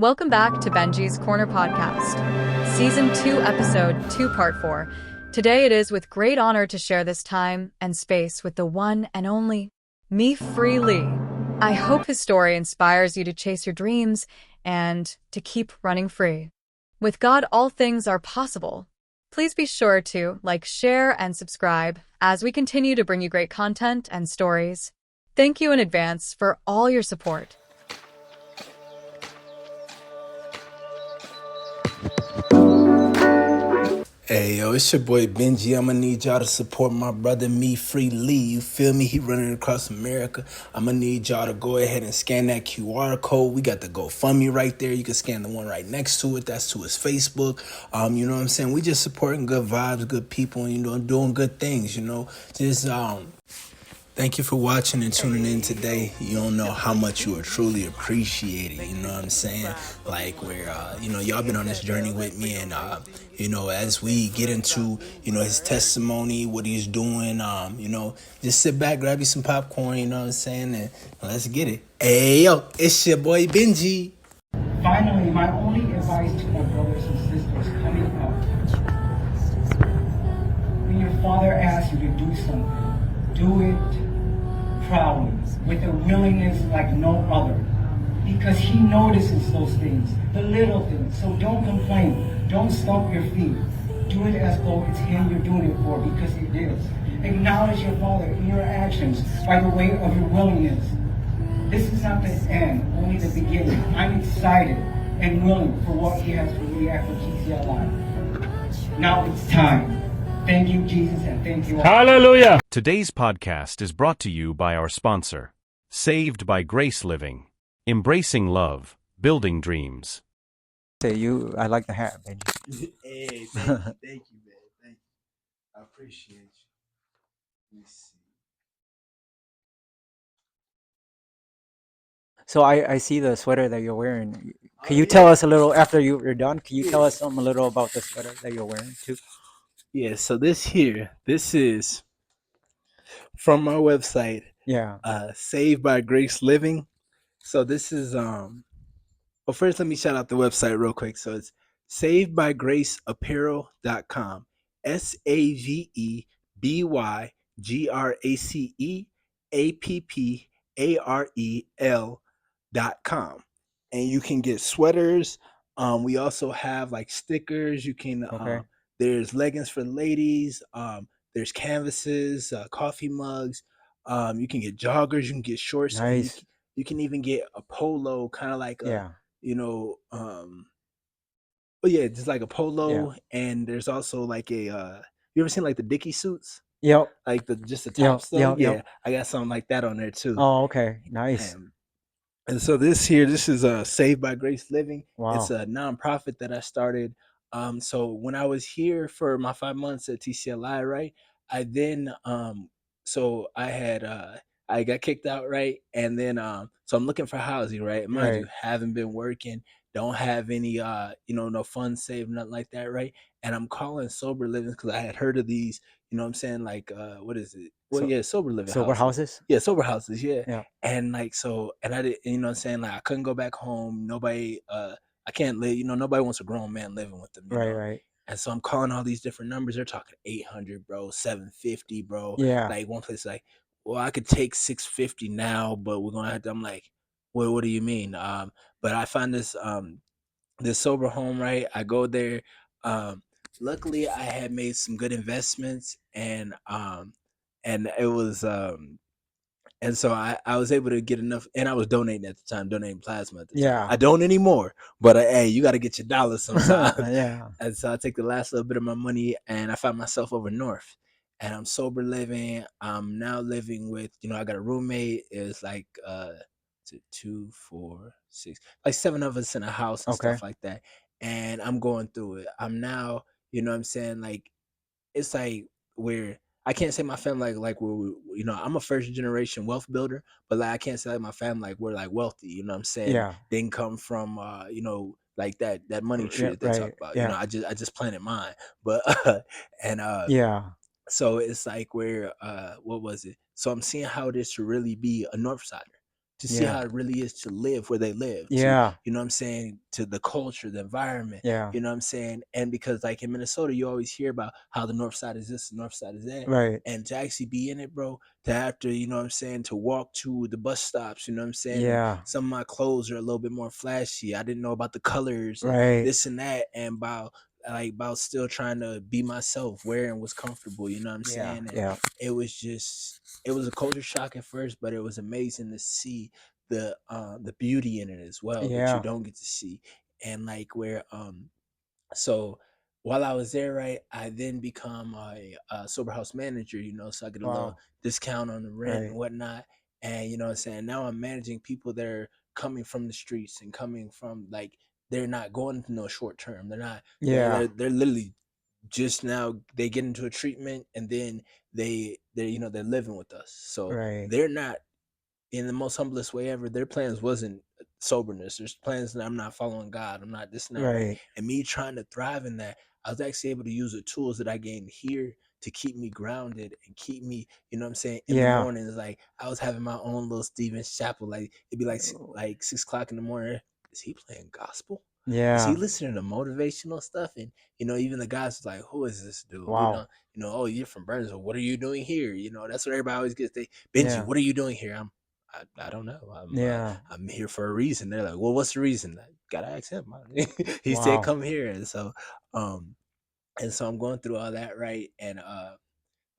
Welcome back to Benji's Corner Podcast, Season 2, Episode 2, Part 4. Today it is with great honor to share this time and space with the one and only me freely. I hope his story inspires you to chase your dreams and to keep running free. With God, all things are possible. Please be sure to like, share, and subscribe as we continue to bring you great content and stories. Thank you in advance for all your support. Hey, yo, it's your boy Benji. I'ma need y'all to support my brother Me Freely. You feel me? He running across America. I'ma need y'all to go ahead and scan that QR code. We got the GoFundMe right there. You can scan the one right next to it. That's to his Facebook. You know what I'm saying? We just supporting good vibes, good people, and, doing good things, Just, thank you for watching and tuning in today. You don't know how much you are truly appreciated. You know what I'm saying? Like, y'all been on this journey with me, and as we get into his testimony, what he's doing, just sit back, grab you some popcorn. You know what I'm saying? And let's get it. Hey yo, it's your boy Benji. Finally, my only advice to my brothers and sisters coming up: when your father asks you to do something, do it proudly, with a willingness like no other, because he notices those things, the little things. So don't complain, don't stomp your feet. Do it as though it's him you're doing it for, because it is. Acknowledge your father in your actions by the way of your willingness. This is not the end, only the beginning. I'm excited and willing for what he has for me after TCLI. Now it's time. Thank you, Jesus, and thank you all. Hallelujah! Today's podcast is brought to you by our sponsor, Saved by Grace Living. Embracing love, building dreams. I like the hat, Benji. Hey, thank you, man. Thank you. I appreciate you. Let me see. So I see the sweater that you're wearing. Can you tell us a little, after you're done, can you tell us something a little about the sweater that you're wearing too? Yeah, so this is from my website, Yeah. Saved by Grace Living. So this is well, first let me shout out the website real quick. So it's savedbygraceapparel.com. SAVEDBYGRACEAPPAREL.com. And you can get sweaters. We also have like stickers. You can Okay. there's leggings for ladies. There's canvases, coffee mugs. You can get joggers. You can get shorts. Nice. You can even get a polo, kind of like Yeah. just like a polo. Yeah. And there's also like a you ever seen like the Dickie suits, Yep. like just the top Yep. stuff? Yep. Yep. I got something like that on there too. Oh, okay. Nice. And so this is Saved by Grace Living. Wow. It's a nonprofit that I started. So when I was here for my 5 months at TCLI, right, I then so I had I got kicked out, right, and then so I'm looking for housing, right. Mind you, haven't been working, don't have any no funds saved, nothing like that, right. And I'm calling Sober Living because I had heard of these, you know what I'm saying, like what is it? Well, yeah, Sober Living Sober houses. Yeah, sober houses, yeah. Yeah. And like and I did, you know what I'm saying, like I couldn't go back home. Nobody I can't live, nobody wants a grown man living with them, Right. And so I'm calling all these different numbers. They're talking 800, bro, 750, bro. Yeah. Like one place like, well, I could take 650 now, but we're gonna have to. I'm like, what do you mean? But I find this sober home, right? I go there. Luckily I had made some good investments, and it was and so I was able to get enough, and I was donating at the time, donating plasma at the time. Yeah. I don't anymore, but hey, you got to get your dollars sometimes. Yeah. And so I take the last little bit of my money, and I find myself over north, and I'm sober living. I'm now living with, I got a roommate. It's like 2, 4, 6, like 7 of us in a house and stuff like that. And I'm going through it. I'm now, you know what I'm saying, like it's like where I can't say my family like we're, I'm a first generation wealth builder, but like I can't say like my family like we're like wealthy, you know what I'm saying? Yeah. Didn't come from like that money tree that they talk about. Yeah. I just planted mine. But and Yeah. so it's like where what was it? So I'm seeing how this should really be a North Sider to see how it really is to live where they live, to, Yeah. you know what I'm saying, to the culture, the environment, Yeah. you know what I'm saying? And because like in Minnesota, you always hear about how the north side is this, the north side is that. Right. And to actually be in it, bro, to have to, you know what I'm saying, to walk to the bus stops, you know what I'm saying? And Yeah. some of my clothes are a little bit more flashy. I didn't know about the colors and Right. this and that. And about still trying to be myself, wearing what's comfortable, you know what I'm Yeah. saying? And Yeah. it was a culture shock at first, but it was amazing to see the beauty in it as well that you Yeah. don't get to see. And like where so while I was there, right, I then become a sober house manager, you know, so I get a little Wow. discount on the rent and Right. whatnot. And you know what I'm saying? Now I'm managing people that are coming from the streets and coming from like they're not going to no short term. They're not Yeah. they're literally just now they get into a treatment and then they're you know they're living with us. So Right. they're not in the most humblest way ever. Their plans wasn't soberness. There's plans that I'm not following God. I'm not this and that, right? Right. And me trying to thrive in that, I was actually able to use the tools that I gained here to keep me grounded and keep me, you know what I'm saying, in the Yeah. mornings. Like I was having my own little Stevens Chapel. Like it'd be like 6 o'clock in the morning. Is he playing gospel? Is he Yeah. listening to motivational stuff? And you know, even the guys was like, "Who is this dude?" Wow. Oh, you're from Burnsville. What are you doing here? You know, that's what everybody always gets. Benji, Yeah. what are you doing here? I don't know. Yeah. I'm here for a reason. They're like, well, what's the reason? I gotta ask him. He said, Wow. come here, um, and so I'm going through all that, right? And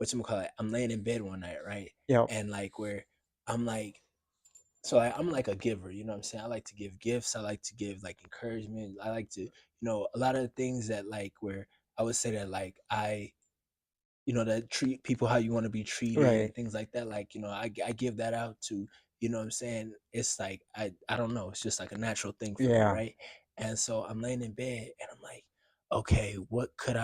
whatchamacallit, I'm laying in bed one night, right? Yep. And like where I'm like, so I'm like a giver, you know what I'm saying? I like to give gifts. I like to give like encouragement. I like to, a lot of the things that like where I would say that like that treat people how you want to be treated Right. and things like that. Like, I give that out to, what I'm saying? It's like, I don't know. It's just like a natural thing for me. Yeah. Right. And so I'm laying in bed and I'm like, okay, what could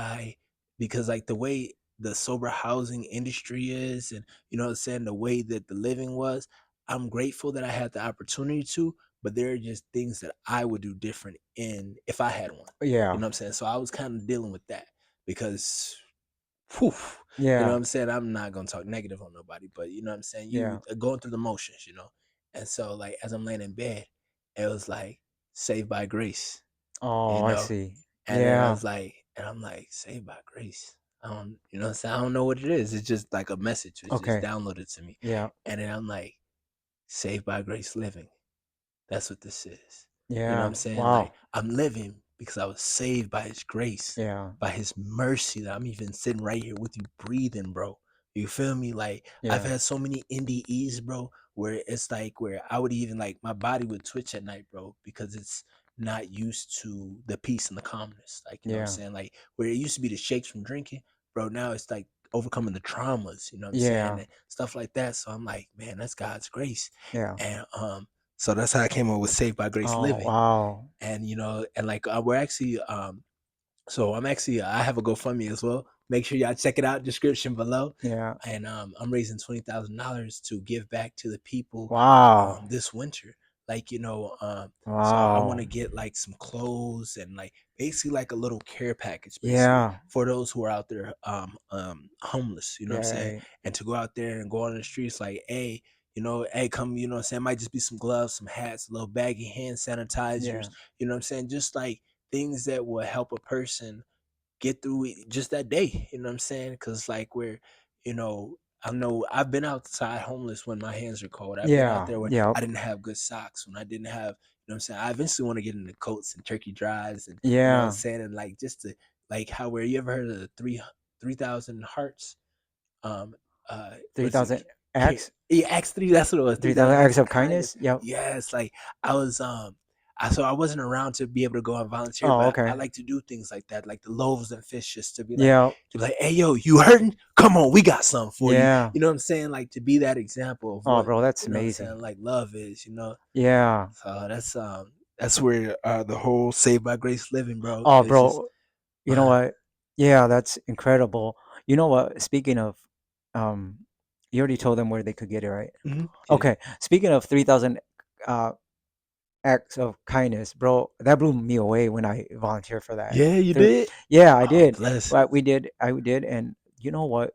because like the way the sober housing industry is and, you know what I'm saying? The way that the living was, I'm grateful that I had the opportunity to, but there are just things that I would do different if I had one, you Yeah. know what I'm saying? So I was kind of dealing with that because whew, you know what Yeah. I'm saying? I'm not gonna talk negative on nobody, but you know what I'm saying? You Yeah. are going through the motions, And so like as I'm laying in bed, it was like saved by grace, you Oh, I know? see. And then Yeah. I'm like, saved by grace. I don't you know what I'm saying? I don't know what it is. It's just like a message. It's just Okay. downloaded to me. Yeah. And then I'm like, saved by grace living. That's what this is. You know what Yeah. I'm saying? Like Wow. I'm living because I was saved by his grace, Yeah. by his mercy that I'm even sitting right here with you breathing, bro. You feel me? Like I've Yeah. had so many NDEs, bro, where it's like where I would even like my body would twitch at night, bro, because it's not used to the peace and the calmness. Like, you know what I'm Yeah. saying? Like where it used to be the shakes from drinking, bro, now it's like overcoming the traumas, you know what I'm saying? Yeah. And stuff like that. So I'm like, man, that's God's grace. Yeah. And so that's how I came up with Saved by Grace Oh, Living. wow. And and like we're actually so I'm actually I have a GoFundMe as well. Make sure y'all check it out, description below. Yeah. And I'm raising $20,000 to give back to the people Wow. this winter. Like, so I want Wow. to get like some clothes and like basically like a little care package basically Yeah. for those who are out there homeless, you know what I'm Yeah. saying? Right. And to go out there and go on the streets like, hey, hey, come, you know what I'm saying? It might just be some gloves, some hats, a little baggy hand sanitizers, Yeah. you know what I'm saying? Just like things that will help a person get through just that day. You know what I'm saying? Because like you know, I know I've been outside homeless when my hands are cold. I've been out Yeah. there when Yep. I didn't have good socks, when I didn't have, what I'm saying? I eventually want to get into coats and turkey drives and, you know what I'm Yeah. saying? And like just to like how where you ever heard of the 3,000 hearts? um what is it? 3,000 acts. Yeah, Acts 3, that's what it was. 3,000 3,000 acts acts of of kindness. kindness. Yep. Yes, like I was so I wasn't around to be able to go and volunteer, Oh, but I okay. like to do things like that, like the loaves and fish, just Yeah. to be like, hey yo, you hurting? Come on, we got something for you. Yeah. You know what I'm saying? Like to be that example of Oh, what, bro, that's you know what I'm saying, amazing. like love is. Yeah. So that's where the whole Saved by Grace living, bro, Oh, is just bro, you know what? Yeah, that's incredible. You know what? Speaking of, um, you already told them where they could get it, right? yeah. Okay. Speaking of 3,000 uh acts of kindness, bro, that blew me away when I volunteered for that. Yeah, you Through, did? yeah, I Oh, did. bless. But I did, and you know what?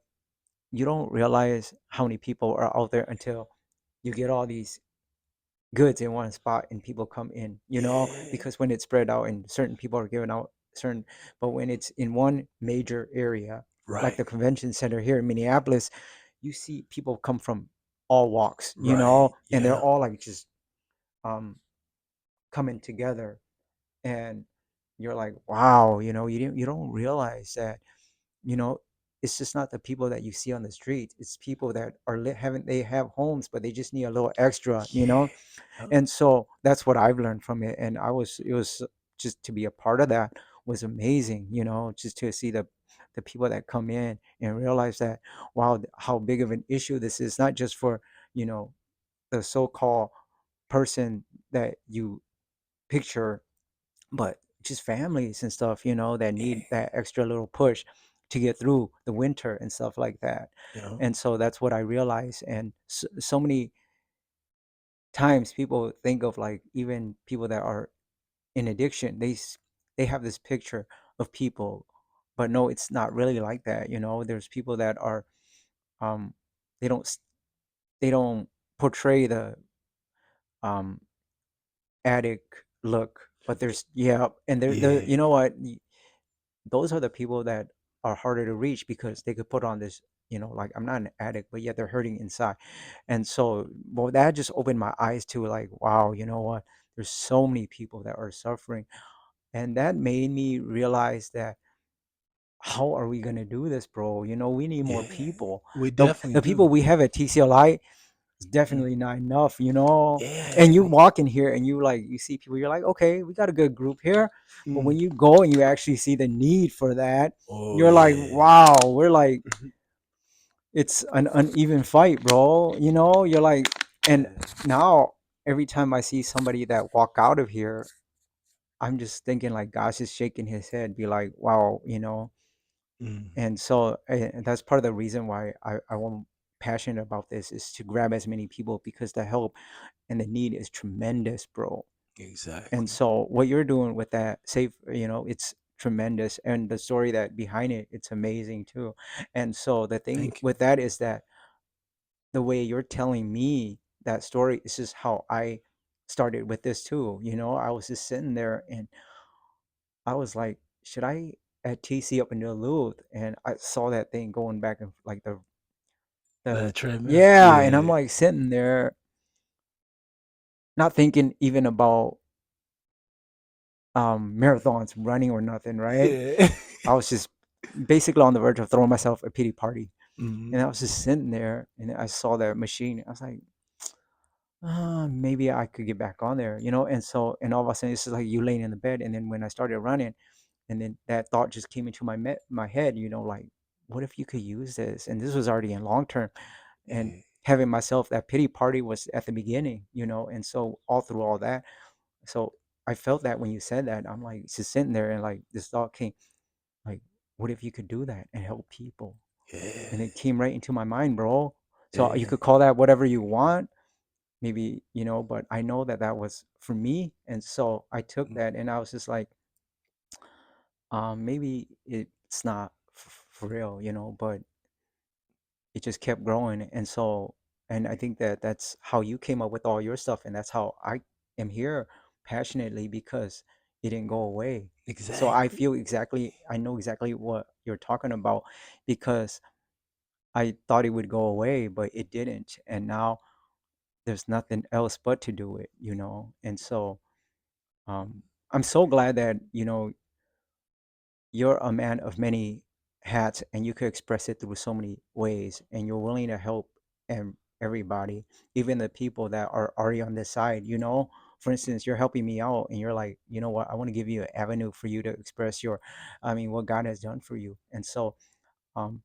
You don't realize how many people are out there until you get all these goods in one spot and people come in, Yeah. because when it's spread out and certain people are giving out certain, but when it's in one major area, like Right. the convention center here in Minneapolis, you see people come from all walks, Right. and they're Yeah. all like just um coming together, and you're like, wow, you don't realize that, you know it's just not the people that you see on the street. It's people that are haven't they have homes, but they just need a little extra, Yeah. Yup. and so that's what I've learned from it. And it was just to be a part of that was amazing, just to see the people that come in and realize that, wow, how big of an issue this is, not just for, you know the so-called person that you picture, but just families and stuff, that Yeah. need that extra little push to get through the winter and stuff like that. Yup. And so that's what I realized. And so many times people think of, like, even people that are in addiction, they have this picture of people, but no, it's not really like that. There's people that are, um they don't they don't portray the um addict look, but there's, yeah, and they're, Yeah. you know what, those are the people that are harder to reach because they could put on this, like, I'm not an addict, but yet they're hurting inside. And so, well, that just opened my eyes to, like, wow, you know what, there's so many people that are suffering. And that made me realize that, how are we going to do this, bro? We need more Yeah. people. We the, definitely the do. people we have at TCLI is Mm. definitely not enough, and you Yeah. walk in here and you see people, you're like, okay, we got a good group here. But Mm. when you go and you actually see the need for that, Oh you're like, yeah. wow, we're like, Mhm. it's an uneven fight, bro. You're like, and Yeah. now every time I see somebody that walk out of here, I'm just thinking, like, God's just shaking his head, be like, wow, Mm. and so, and that's part of the reason why I'm passionate about this, is to grab as many people, because the help and the need is tremendous, bro. And Exactly. so what you're doing with that safe, it's tremendous, and the story that behind it, it's amazing too. And so the thing Thank you. with that is that the way you're telling me that story is just how I started with this too. I was just sitting there and I was like, should I at TC up in Duluth? And I saw that thing going back and like The the treadmill. yeah, and I'm Yeah. like sitting there not thinking even about marathons, running or nothing, right? Yeah. I was just basically on the verge of throwing myself a pity party. And Mhm. I was just sitting there and I saw that machine. I was like, maybe I could get back on there, And so, and all of a sudden, it's just like you laying in the bed. And then when I started running, and then that thought just came into my head, like, what if you could use this? And this was already in long term. And Yeah. having myself that pity party was at the beginning, And so, all through all that, so I felt that when you said that, I'm like just sitting there and like this thought came, like, what if you could do that and help people? Yeah. And it came right into my mind, bro. So you Yeah. could call that whatever you want, maybe, but I know that that was for me. And so I took Mm. that and I was just like, maybe it's not for real, but it just kept growing. And so, and I think that that's how you came up with all your stuff. And that's how I am here passionately, because it didn't go away. So Exactly. I know exactly what you're talking about, because I thought it would go away, but it didn't. And now there's nothing else but to do it, And so, um, I'm so glad that, you're a man of many hats and you could express it through so many ways, and you're willing to help everybody, even the people that are already on this side. For instance, you're helping me out and you're like, you know what, I want to give you an avenue for you to express what God has done for you. And so, um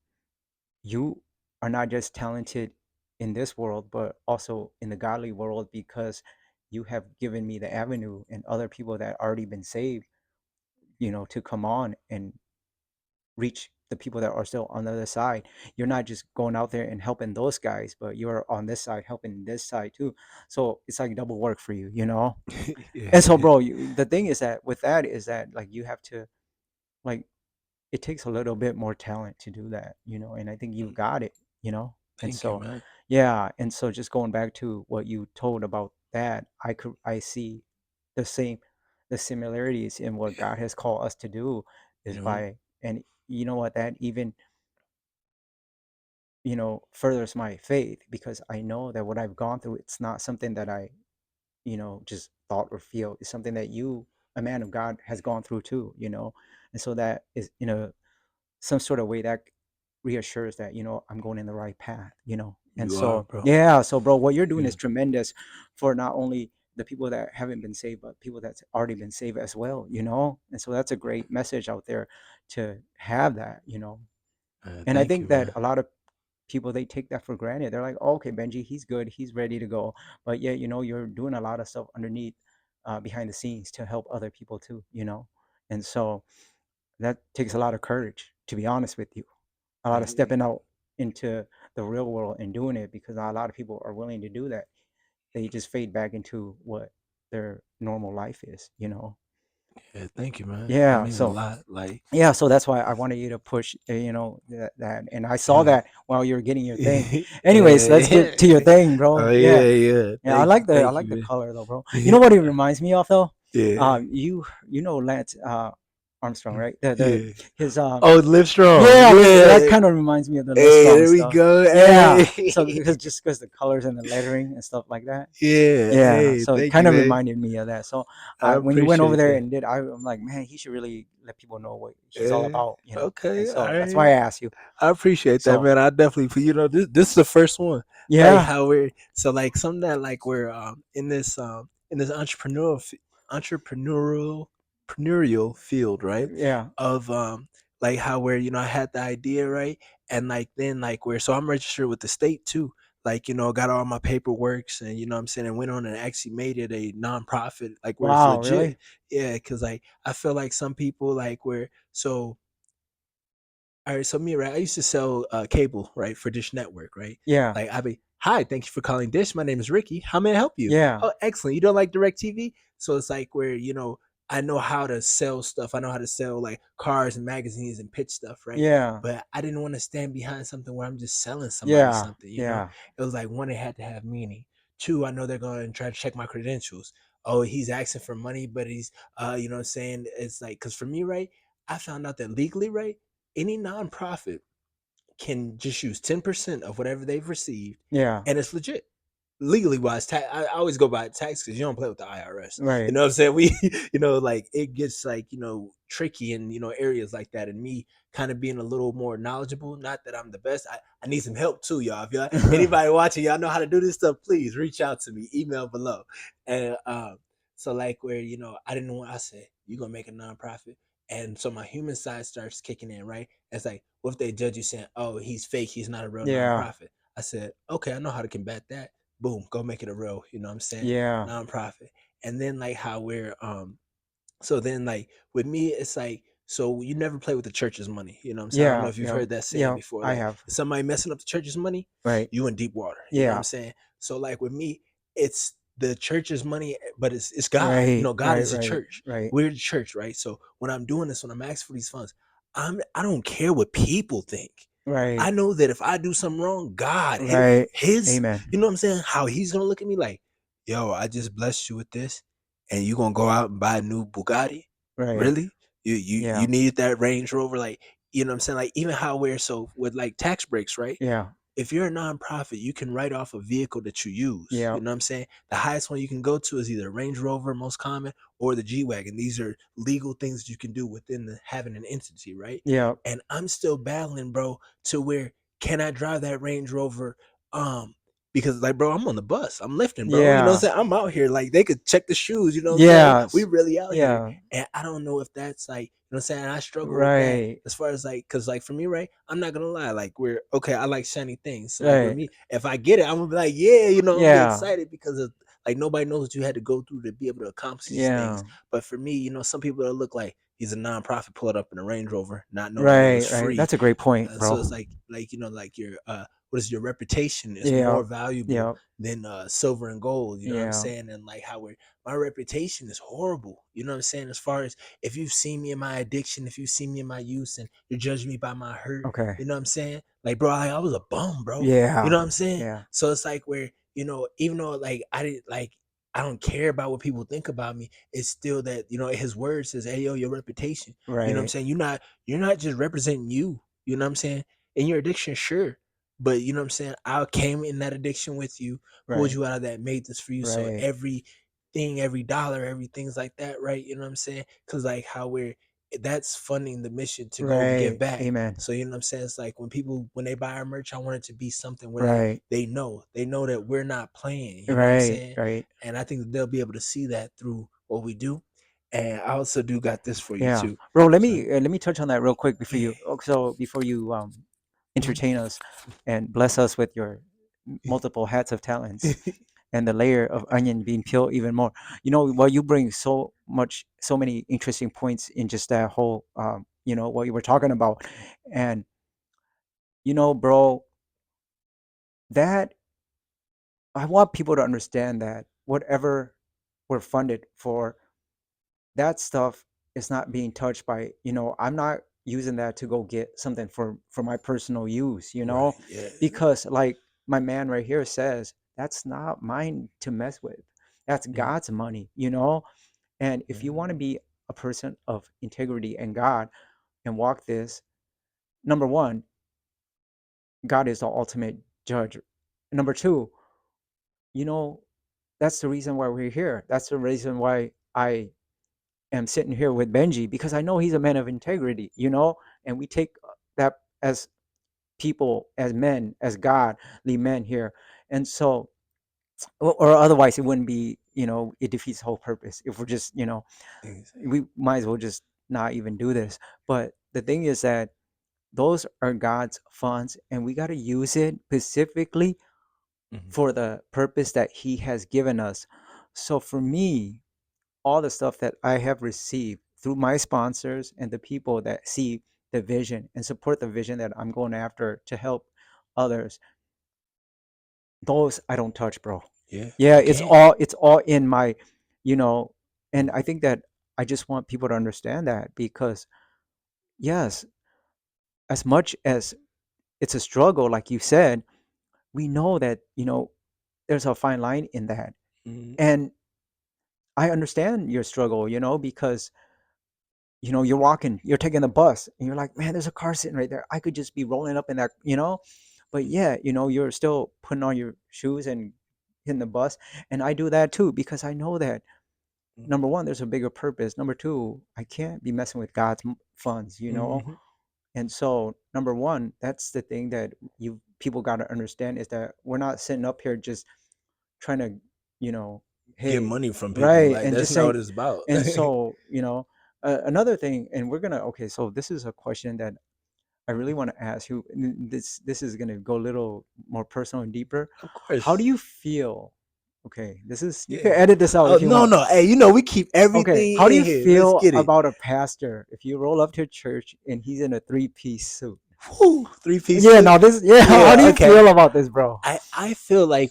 you are not just talented in this world, but also in the godly world, because you have given me the avenue and other people that already been saved, to come on and reach the people that are still on the other side. You're not just going out there and helping those guys, but you're on this side helping this side too. So it's like double work for you. And so, Yeah. bro, the thing is that with that is that, like, you have to, like, it takes a little bit more talent to do that, and I think you've Mm. got it. And Thank you, so, man. yeah, and so just going back to what you told about that, I see the similarities in what God has called us to do is by, and you know what, that even, furthers my faith, because I know that what I've gone through, it's not something that I, just thought or feel. It's something that you, a man of God, has gone through too, and so that is, some sort of way that reassures that, I'm going in the right path, and You are, so, bro. yeah, so bro, what you're doing Yeah. is tremendous for not only the people that haven't been saved, but people that's already been saved as well, and so that's a great message out there to have that, and I Thank you, think that man. a lot of people, they take that for granted. They're like, oh, okay, Benji, he's good, he's ready to go, but yeah, you're doing a lot of stuff underneath, behind the scenes to help other people too, and so that takes a lot of courage, to be honest with you, a lot of Yeah, stepping out into the real world and doing it, because not a lot of people are willing to do that. They just fade back into what their normal life is, yeah, thank you, man. That yeah, means a so lot. Like, yeah, so that's why I wanted you to push, that, and I saw yeah, that while you were getting your thing. Anyways, let's yeah. get to your thing, bro. Oh Yeah, yeah, yeah. yeah, I like the I Thank you, like the man. color though, bro. You know what it reminds me of though? Yeah, Lance, Armstrong, right? The yeah. his Oh, live strong. Yeah, that Yeah. kind of reminds me of the Hey, Livestrong there we stuff. go. Yeah, Hey. so because the colors and the lettering and stuff like that. Yeah. Yeah, Hey, so it thank kind you, of man. reminded me of that. So I when you went over appreciate there that. and I'm like, man, he should really let people know what he's all Yeah. about, And Okay. All so that's why right. I asked you. I appreciate that, So man. I definitely, this is the first one. Like yeah, how we're so like something that like we're in this entrepreneurial entrepreneurial field, right? yeah, Of like how where I had the idea, right, and like then like where so I'm registered with the state too. Like got all my paperworks and what I'm saying, and went on and actually made it a nonprofit, like where it's wow, legit. really? Yeah, because like I feel like some people like where so all right, so me, right? I used to sell cable, right, for Dish Network, right? Yeah, Like I'd be, hi, thank you for calling Dish. My name is Ricky. How may I help you? yeah, Oh, excellent. You don't like Direct TV? So it's like where, I know how to sell stuff. I know how to sell like cars and magazines and pitch stuff, right? yeah, But I didn't want to stand behind something where I'm just selling somebody yeah, something. yeah, It was like one, it had to have meaning. Two, I know they're going to try to check my credentials. Oh, he's asking for money, but he's, you know what I'm saying? It's like, because for me, right, I found out that legally, right, any nonprofit can just use 10% of whatever they've received, yeah, and it's legit. Legally wise, I always go by tax because you don't play with the IRS. You right, know what I'm saying? We, like it gets like, tricky in, areas like that. And me kind of being a little more knowledgeable, not that I'm the best. I need some help too, y'all. If y'all, anybody watching, y'all know how to do this stuff, please reach out to me, email below. And so like where, I didn't want, I said, you're going to make a nonprofit. And so my human side starts kicking in, right? It's like, what if they judge you saying, oh, he's fake, he's not a real yeah, nonprofit? I said, okay, I know how to combat that. Boom, go make it a real, you know what I'm saying, yeah, nonprofit. And then like how we're so then like with me, it's like so you never play with the church's money, you know what I'm saying? I don't know yeah, if you've yeah, heard that saying yeah. before. I Like have, if somebody messing up the church's money, right, you in deep water, you know what I'm yeah, saying? So like with me, it's the church's money, but it's God. right, God right, is the right, church. right, We're the church, right? So when I'm doing this, when I'm asking for these funds, I don't care what people think. I right, know that if I do something wrong, God, right. his, Amen. you know what I'm saying? How he's gonna look at me like, yo, I just blessed you with this, and you gonna go out and buy a new Bugatti? Right. Really? You Yeah. needed that Range Rover, like, you know what I'm saying? Like even how we're so with like tax breaks, right? Yeah. If you're a nonprofit, you can write off a vehicle that you use. Yeah. You know what I'm saying? The highest one you can go to is either Range Rover, most common, or the G Wagon. These are legal things that you can do within the having an entity, right? Yeah. And I'm still battling, bro, to where can I drive that Range Rover? Because like, bro, I'm on the bus, I'm lifting, bro. You know what Yeah. I'm saying? I'm out here, like they could check the shoes. You know what I'm saying? We Yes. really out here, Yeah. and I don't know if that's like, you know what I'm saying? I struggle with that Right. as far as like, cause like for me, right? I'm not gonna lie, like we're okay. I like shiny things, so like with Right. me, if I get it, I'm gonna be like, yeah, I'm gonna be Yeah. excited because of like nobody knows what you had to go through to be able to accomplish these things. Yeah. But for me, some people that look like he's a nonprofit pull it up in a Range Rover, not knowing it was Right. Right. free. That's a great point, So it's bro. like like your what is your reputation is Yeah. more valuable Yeah. than silver and gold. You know what I'm Yeah. saying? And like how my reputation is horrible. You know what I'm saying? As far as if you've seen me in my addiction, if you've seen me in my use, and you judge me by my hurt, Okay. you know what I'm saying? Like, bro, I was a bum, bro. You Yeah. know what I'm saying? Yeah. So it's like where even though like I didn't like I don't care about what people think about me. It's still that, you know, his word says, hey, yo, your reputation. Right. You know what I'm saying? You're not just representing you. You know what I'm saying? In your addiction, sure. But you know what I'm saying? I came in that addiction with you, pulled Right. you out of that, made this for you. So Right. everything, every dollar, everything's like that, right? You know what I'm saying? Because like how that's funding the mission to go give Right. back. Amen. So you know what I'm saying? It's like when they buy our merch, I want it to be something where Right. they know that we're not playing. You know what I'm Right. saying? Right. And I think that they'll be able to see that through what we do. And I also do got this for you Yeah, too. bro. Let So, me touch on that real quick before yeah. before you entertain us and bless us with your multiple hats of talents and the layer of onion being peeled even more. You know, while you bring so many interesting points in just that whole you know, what you were talking about, and you know, bro, that I want people to understand that whatever we're funded for, that stuff is not being touched by, you know, I'm not using that to go get something for my personal use, you know, Right. Yeah. because like my man right here says, that's not mine to mess with. That's God's money, you know. And if you want to be a person of integrity and God and walk this, number one, God is the ultimate judge. Number two, you know, that's the reason why we're here. That's the reason why I am sitting here with Benji, because I know he's a man of integrity, you know, and we take that as people, as men, as godly men here. And so, or otherwise, it wouldn't be, you know, it defeats the whole purpose. If we're just, you know, Exactly. we might as well just not even do this. But the thing is that those are God's funds, and we got to use it specifically for the purpose that He has given us. So for me, all the stuff that I have received through my sponsors and the people that see the vision and support the vision that I'm going after to help others, those I don't touch, bro. Yeah. Yeah, You can't. it's all in my, you know, and I think that I just want people to understand that, because yes, as much as it's a struggle, like you said, we know that, you know, there's a fine line in that. Mhm. And I understand your struggle, you know, because you know, you're taking the bus and you're like, man, there's a car sitting right there. I could just be rolling up in that, you know, but yeah, you know, you're still putting on your shoes and hitting the bus. And I do that too, because I know that number one, there's a bigger purpose. Number two, I can't be messing with God's funds, you know? Mhm. And so number one, that's the thing that you people got to understand, is that we're not sitting up here just trying to, you know, Get hey, money from people. right, Like and that's just not saying, what it's about. and so you know, another thing, and we're gonna, okay, so this is a question that I really want to ask you. This is gonna go a little more personal and deeper. Of How do course. you feel? Okay, this is, you can Yeah. edit this out Oh if you no, want. no. Hey, you know we keep Okay, everything how do in you here. Let's feel get it. about a pastor if you roll up to church and he's in a three-piece suit? Whew, 3-piece Yeah, suit. now this, yeah, how do Yeah. you Okay. feel about this, bro? I feel like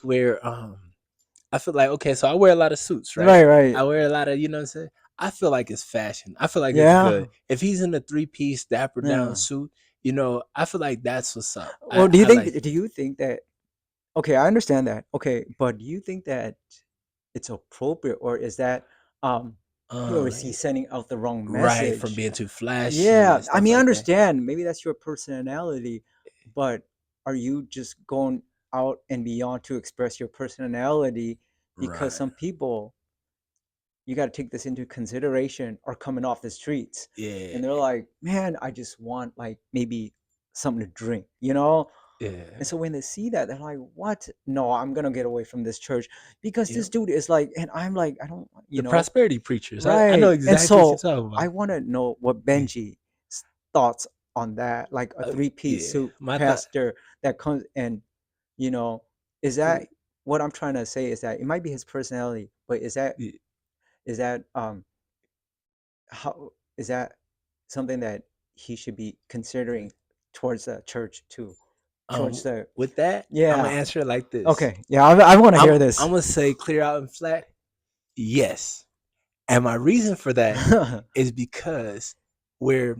I feel like, okay, so I wear a lot of suits, right? Right, right. I wear a lot of, you know what I'm saying? I feel like it's fashion. I feel like it's Yeah, good. If he's in a 3-piece dapper down yeah. suit, you know, I feel like that's what's up. Well, I like it. do you think that, okay, I understand that. Okay, but do you think that it's appropriate, or is that or is he Like, sending out the wrong right, from message? being too flashy Yeah, and I stuff mean, I like that. understand. Maybe that's your personality, but are you just going out and beyond to express your personality? Because Right. some people, you got to take this into consideration, are coming off the streets Yeah. and they're like, man, I just want like maybe something to drink, you know? Yeah. And so when they see that, they're like, what? No, I'm gonna get away from this church because this Yep. dude is like, and I'm like, I don't, you The know, prosperity preachers. I know right. And exactly what you're so talking I about. want to know what Benji's thoughts on that, like a three-piece Yeah. suit My thought. pastor that comes and, you know, is that what I'm trying to say, is that it might be his personality, but is that how is that something that he should be considering towards the church too, towards the, With that, I'm gonna yeah. answer it like this. Okay. Yeah, I want to hear I'm this. gonna say clear out and flat. Yes. And my reason for that is because we're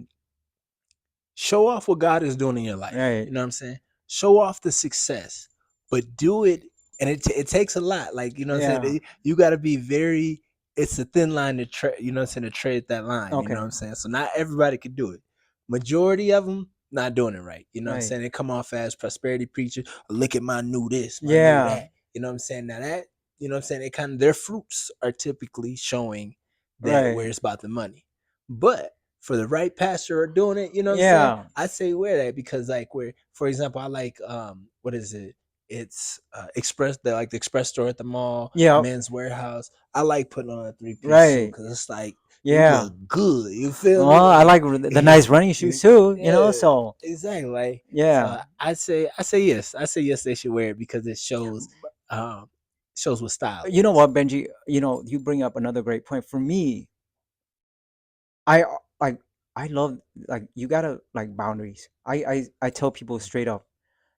show off what God is doing in your life. Right. You know what I'm saying? Show off the success, but do it and it takes a lot. Like, you know what I'm Yeah. saying? You got to be very. It's a thin line to tread. You know what I'm saying? To tread that line. You know Okay. what I'm saying? So not everybody can do it. Majority of them not doing it right. You know what I'm Right. saying? They come off as prosperity preachers. Look at my new this, my new Yeah. that. You know what I'm saying? Now that, you know what I'm saying? It kind of, their fruits are typically showing that where Right. it's about the money. But for the right pastor or doing it, you know what I'm saying? Yeah. I say wear that because, like, where, for example, I like what is it? It's Express, the like the Express store at the mall, Yep. Men's Warehouse. I like putting on a 3-piece suit Right. because it's like you Yeah. look good. You feel Oh, me? I Like, like the nice running shoes too. You know, yeah, so exactly. Like, yeah. so I say yes. I say yes. They should wear it because it um, shows what style You know is. what, Benji? You know, you bring up another great point. For me, I like I love like you gotta like boundaries. I tell people straight up,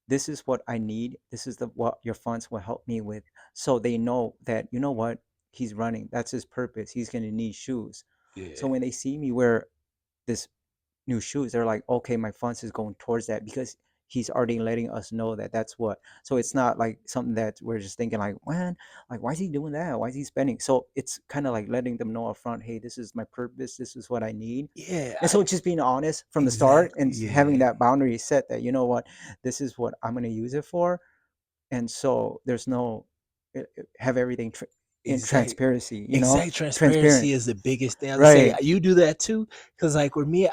this is what I need. This is the what your funds will help me with. So they know that, you know what, he's running. That's his purpose. He's gonna need shoes. So Yeah, when they see me wear this new shoes, they're like, okay, my funds is going towards that because he's already letting us know that that's what. So it's not like something that we're just thinking like, man, like why is he doing that? Why is he spending? So it's kind of like letting them know up front, hey, this is my purpose. This is what I need. yeah, And so just being honest from the start exactly. and having Yeah, that boundary set that, you know what, this is what I'm going to use it for. And so there's no have everything in exactly. transparency, you know, Exact transparent. transparency is the biggest thing. I would say Right. you do that too, because like with me,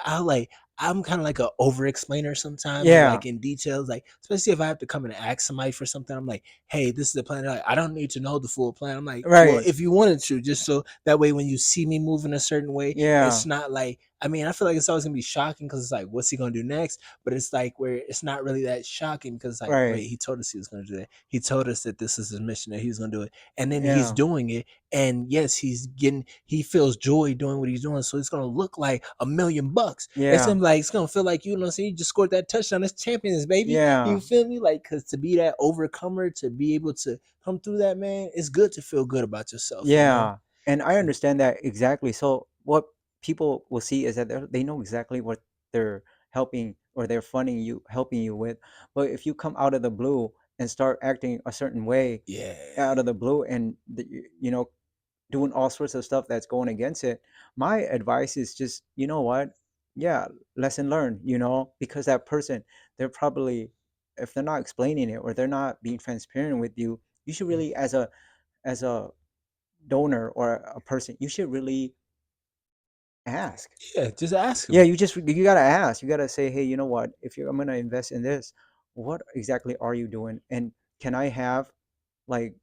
I'm kind of like a over explainer sometimes, and Yeah. like in details, like especially if I have to come and ask somebody for something, I'm like, hey, this is the plan. They're like, I don't need to know the full plan. I'm like, well, Right. if you wanted to, just so that way when you see me moving a certain way, Yeah. it's not like, I mean, I feel like it's always gonna be shocking because it's like, what's he gonna do next? But it's like where it's not really that shocking because it's like, wait, Right. he told us he was gonna do that. He told us that this is his mission, that he's gonna do it, and then he's Yeah. doing it. And yes, he feels joy doing what he's doing. So it's gonna look like $1,000,000. Yeah. It's gonna feel like, you know what I'm saying, you just scored that touchdown. It's champions, baby. Yeah. You feel me? Like, cause to be that overcomer, to be able to come through that, man, it's good to feel good about yourself, you know? Yeah. And I understand that exactly. So what people will see is that they know exactly what they're helping or they're funding you, helping you with. But if you come out of the blue and start acting a certain way Yeah. out of the blue and you know, doing all sorts of stuff that's going against it, my advice is just, you know what, yeah, lesson learned, you know, because that person, they're probably, if they're not explaining it or they're not being transparent with you, you should really, as a donor or a person, you should really ask. Yeah, just ask Yeah, him. you gotta ask. You gotta say, hey, you know what, if I'm gonna invest in this, what exactly are you doing, and can I have like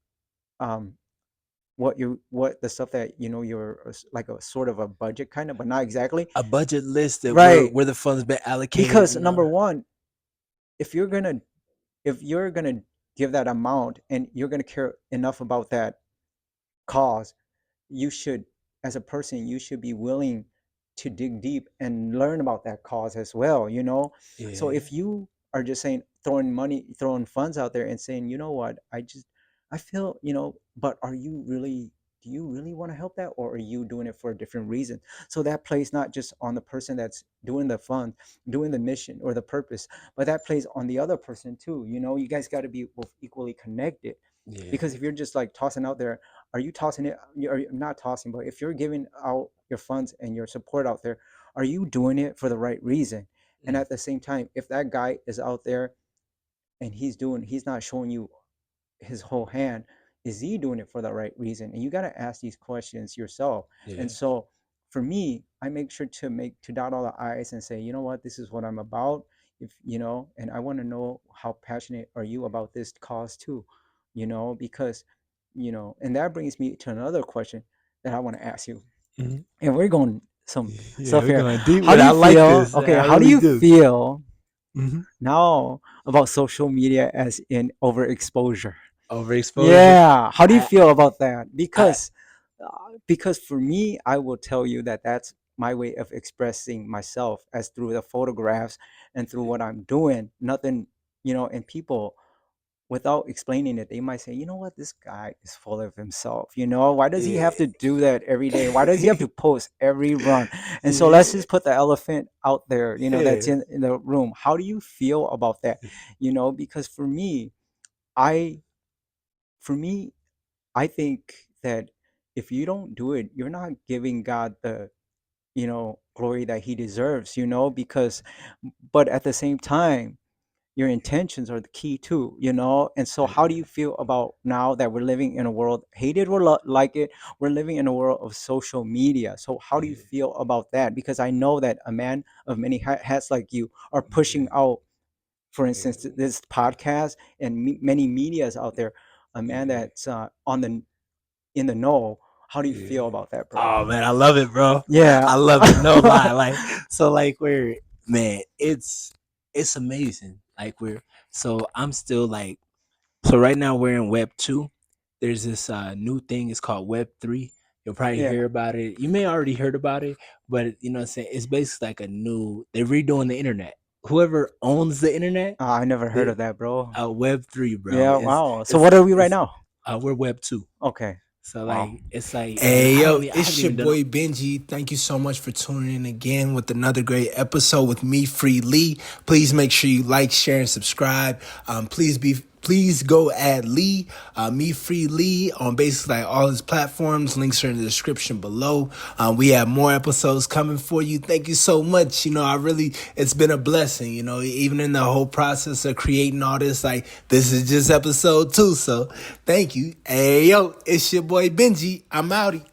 um what the stuff that, you know, you're like a sort of a budget kind of, but not exactly. A budget list that Right. where the funds been allocated, Because you know? number one, if you're gonna if you're gonna give that amount and you're gonna care enough about that cause, you should, as a person, you should be willing to dig deep and learn about that cause as well, you know. So Yeah. if you are just saying, throwing money, throwing funds out there and saying, you know what, I feel, you know, but are you really, do you really want to help that, or are you doing it for a different reason? So that plays not just on the person that's doing the fund, doing the mission or the purpose, but that plays on the other person too. You know, you guys got to be both equally connected. Because Yeah. if you're just like tossing out there, are you tossing it, are you not tossing, but if you're giving out your funds and your support out there, are you doing it for the right reason? And Mm. at the same time, if that guy is out there and he's not showing you his whole hand, is he doing it for the right reason? And you got to ask these questions yourself. And Yeah. so for me, I make sure to dot all the i's and say, you know what, this is what I'm about. If you know, and I want to know how passionate are you about this cause too, you know, because, you know, and that brings me to another question that I want to ask you. Mhm. And we're going some Yeah, stuff we're here. going deep How with do it. I you like feel, this. okay, I how do really you do. feel Mhm. now about social media as in overexposure? Overexposure. Yeah. How do you I, feel about that? I, Because for me, I will tell you that that's my way of expressing myself, as through the photographs and through what I'm doing. Nothing, you know, and people, without explaining it, they might say, you know what, this guy is full of himself. You know, why does he yeah. have to do that every day? Why does he have to post every run? And so let's Yeah. just put the elephant out there, you know, that's Yeah. in the room. How do you feel about that? You know, because for me, I for me, I think that if you don't do it, you're not giving God the, glory that he deserves, because, but at the same time, your intentions are the key too, and so how do you feel about now that we're living in a world, hate it or like it, we're living in a world of social media? So how do you feel about that? Because I know that a man of many hats like you are pushing out, for instance, this podcast and many medias out there, a man that's in the know. How do you feel about that, bro? Oh man, I love it, bro. Yeah. I love it. No lie. Like so, like we're man, it's amazing. Like I'm still like so right now we're in Web 2. There's this new thing. It's called Web 3. You'll probably Yeah. hear about it. You may already heard about it, but you know what I'm saying. It's basically like they're redoing the internet. Whoever owns the internet, I never heard they of that, bro. Web 3, bro. Yeah, wow. So what are we right now? We're Web 2. Okay. So Wow. like it's like Hey yo, I it's haven't your even done boy Benji. Thank you so much for tuning in again with another great episode with me, Free Lee. Please make sure you like, share, and subscribe. Please go add Lee, me Free Lee, on basically like all his platforms. Links are in the description below. We have more episodes coming for you. Thank you so much. It's been a blessing, even in the whole process of creating all this. Like, this is just episode 2. So thank you. Hey, yo, it's your boy Benji. I'm outie.